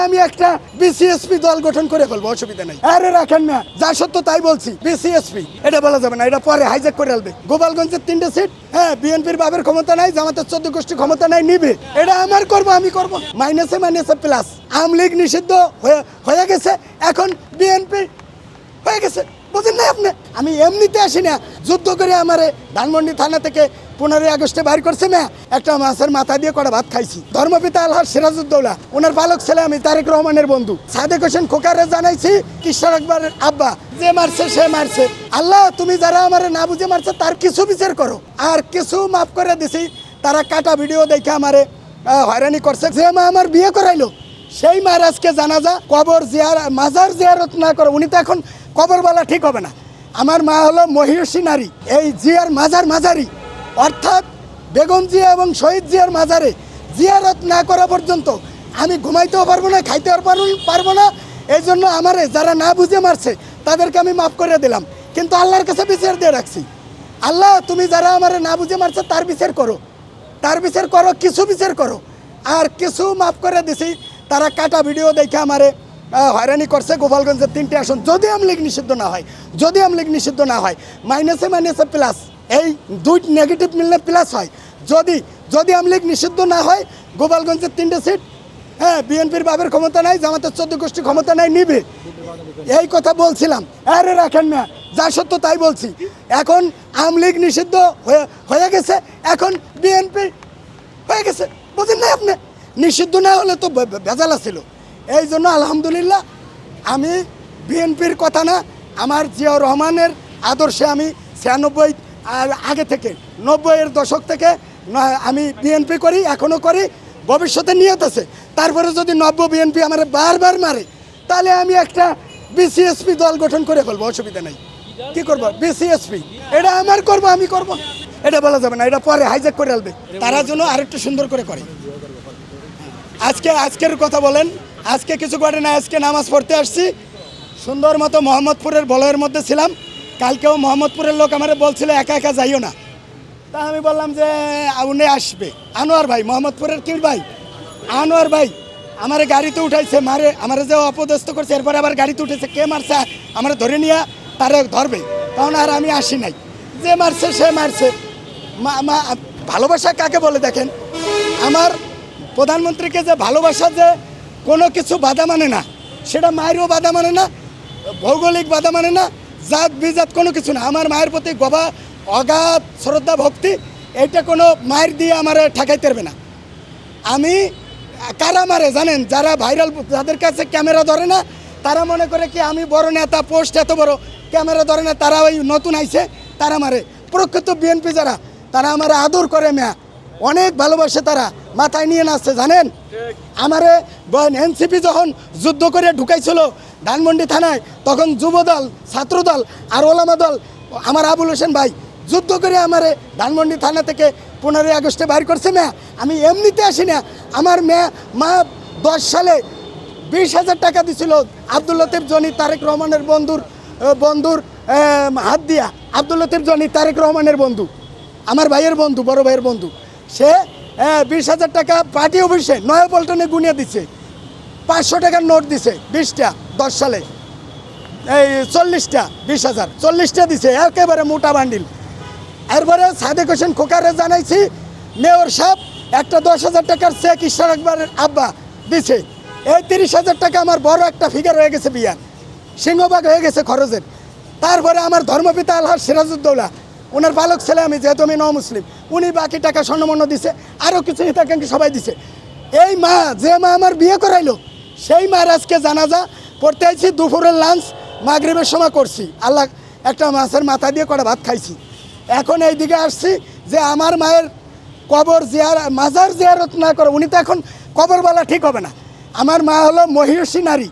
আমি একটা বিসিএসপি দল গঠন করে ফেলবো, অসুবিধা নেই। আরে রাখেন না, যা সত্য তাই বলছি। বিসিএসপি এটা বলা যাবে না, এটা পরে হাইজ্যাক করে ফেলবে। গোপালগঞ্জের 3টে সিট, হ্যাঁ বিএনপির বাবের ক্ষমতা নাই, জামাতের 14 গোষ্ঠী ক্ষমতা নাই, নিবে। এটা আমার করবো, আমি করবো। মাইনাসে মাইনাসে প্লাস। আওয়ামী লীগ নিষিদ্ধ হয়ে গেছে, এখন বিএনপি হয়ে গেছে, বুঝেন না আপনি? আমি এমনিতে আসি না, যুদ্ধ করে আমারে ধানমন্ডি থানা থেকে 15 আগস্টে বাইর করছে না, একটা মাছের মাথা দিয়ে কটা ভাত খাইছি। ধর্মপিতা আলহাজ সিরাজউদ্দৌলা, ওনার পালক ছেলে আমি, তারেক রহমানের বন্ধু। সাদেক হোসেন খোকারে জানাইছি, কিশোর আকবরের আব্বা, যে মারছে সে মারছে। আল্লাহ তুমি যারা আমারে না বুঝে মারছে তার কিছু বিচার করো। আর কিছু মাফ করে দিছি, তারা কাটা ভিডিও দেখে আমারে হয়রানি করছে। যে মা আমার বিয়ে করাইলো সেই মার আজকে জানাজা, কবর মাজার জিয়ারত না করে, উনি তো এখন কবর বলা ঠিক হবে না। আমার মা হলো মহিষী নারী, এই জিয়ার মাজারি, অর্থাৎ বেগম জিয়া এবং শহীদ জিয়ার মাজারে জিয়ারত না করা পর্যন্ত আমি ঘুমাইতেও পারবো না, খাইতেও পারবো না। এই জন্য আমারে যারা না বুঝে মারছে তাদেরকে আমি মাফ করে দিলাম, কিন্তু আল্লাহর কাছে বিচার দিয়ে রাখছি। আল্লাহ তুমি যারা আমারে না বুঝে মারছে তার বিচার করো, তার বিচার করো, কিছু বিচার করো। আর কিছু মাফ করে দিছি, তারা কাটা ভিডিও দেখে আমারে হয়রানি করছে। গোপালগঞ্জের 3টে আসন যদি আওয়ামী লীগ নিষিদ্ধ না হয়, মাইনাসে মাইনাসে প্লাস, এই 2 নেগেটিভ মিললে প্লাস হয়। যদি আওয়ামী লীগ নিষিদ্ধ না হয়, গোপালগঞ্জের 3টে সিট, হ্যাঁ বিএনপির বাবের ক্ষমতা নাই, জামাতের 14 গোষ্ঠী ক্ষমতা নাই, নিবে। এই কথা বলছিলাম। আরে রাখেন না, যা সত্য তাই বলছি। এখন আওয়ামী লীগ নিষিদ্ধ হয়ে গেছে, এখন বিএনপি হয়ে গেছে, বুঝেন না আপনি? নিষিদ্ধ না হলে তো ভেজাল ছিল। এই জন্য আলহামদুলিল্লাহ আমি বিএনপির কথা না, আমার জিয়াউর রহমানের আদর্শে আমি 96 আগে থেকে 90-এর দশক থেকে আমি বিএনপি করি, এখনও করি, ভবিষ্যতে নিয়ত আছে। তারপরে যদি নব্য বিএনপি আমার বারবার মারে, তাহলে আমি একটা বিসিএসপি দল গঠন করে ফেলবো, অসুবিধা নেই। কি করবো? বিসিএসপি এটা আমার করবো, আমি করবো। এটা বলা যাবে না, এটা পরে হাইজ্যাক করে ফেলবে। তারা যেন আরেকটু সুন্দর করে করে। আজকের কথা বলেন, আজকে কিছু করে না। আজকে নামাজ পড়তে আসছি, সুন্দর মতো মোহাম্মদপুরের বলয়ের মধ্যে ছিলাম। কালকেও মোহাম্মদপুরের লোক আমার বলছিল একা একা যাইও না, তা আমি বললাম যে উনি আসবে। আনোয়ার ভাই, মোহাম্মদপুরের কি ভাই, আনোয়ার ভাই আমার গাড়িতে উঠাইছে, মারে আমার যে অপদস্থ করছে, এরপরে আবার গাড়িতে উঠেছে। কে মারছে আমার ধরে নিয়ে তারা ধরবে, তখন আর আমি আসি নাই। যে মারছে সে মারছে। ভালোবাসা কাকে বলে দেখেন, আমার প্রধানমন্ত্রীকে যে ভালোবাসা, যে কোনো কিছু বাধা মানে না, সেটা মায়েরও বাধা মানে না, ভৌগোলিক বাধা মানে না, জাত বিজাত কোনো কিছু না। আমার মায়ের প্রতি অগাধ শ্রদ্ধা ভক্তি, এইটা কোনো মায়ের দিয়ে আমার ঠেকাইতে পারবে না। আমি কারা মারে জানেন? যারা ভাইরাল, যাদের কাছে ক্যামেরা ধরে না, তারা মনে করে কি আমি বড় নেতা, পোস্ট এত বড়, ক্যামেরা ধরে না, তারা ওই নতুন আইছে তারা মারে। প্রকৃত বিএনপি যারা, তারা আমার আদর করে, মেয়া অনেক ভালোবাসে, তারা মাথায় নিয়ে নাচছে জানেন। আমারে এনসিপি যখন যুদ্ধ করে ঢুকাইছিল ধানমন্ডি থানায়, তখন যুবদল, ছাত্রদল আর ওলামা দল, আমার আবুল হোসেন ভাই যুদ্ধ করে আমারে ধানমন্ডি থানা থেকে 15 আগস্টে বাইর করছে। মেয়া আমি এমনিতে আসি না, আমার মা 10 সালে 20,000 টাকা দিছিল আব্দুল লতিফ জনি, তারেক রহমানের বন্ধুর হাত দিয়া। আব্দুল লতিফ জনি তারেক রহমানের বন্ধু, আমার ভাইয়ের বন্ধু, বড় ভাইয়ের বন্ধু। সে 20,000 টাকা পার্টি অফিসে নয়াপল্টনে গুনিয়ে দিচ্ছে, 500 টাকার নোট দিছে 20টা 10 সালে, এই 40টা 20,000 40টা দিছে, একেবারে মোটা বান্ডিল। এরপরে সাদেক হোসেন খোকারে জানাইছি, মেয়র সাহেব একটা 10,000 টাকার চেক কিশোর আকবরের আব্বা দিছে। এই 30,000 টাকা আমার বড় একটা ফিগার হয়ে গেছে, বিয়ার সিংহভাগ হয়ে গেছে খরচের। তারপরে আমার ধর্মপিতা আলহাজ সিরাজউদ্দৌলা, ওনার পালক ছেলে আমি, যেহেতু আমি মুসলিম, উনি বাকি টাকা স্বর্ণমন্য দিছে, আরও কিছু হিতাকাঙ্ক্ষী সবাই দিছে। এই মা, যে মা আমার বিয়ে করাইলো, সেই মার আজকে জানাজা পড়তে আইছি। দুপুরের লাঞ্চ মাগরিবের সময় করছি, আল্লাহ একটা মাছের মাথা দিয়ে কটা ভাত খাইছি। এখন এই দিকে আসছি যে আমার মায়ের কবর মাজার জিয়ারত না করে, উনি তো এখন কবর বলা ঠিক হবে না। আমার মা হলো মহিষী নারী,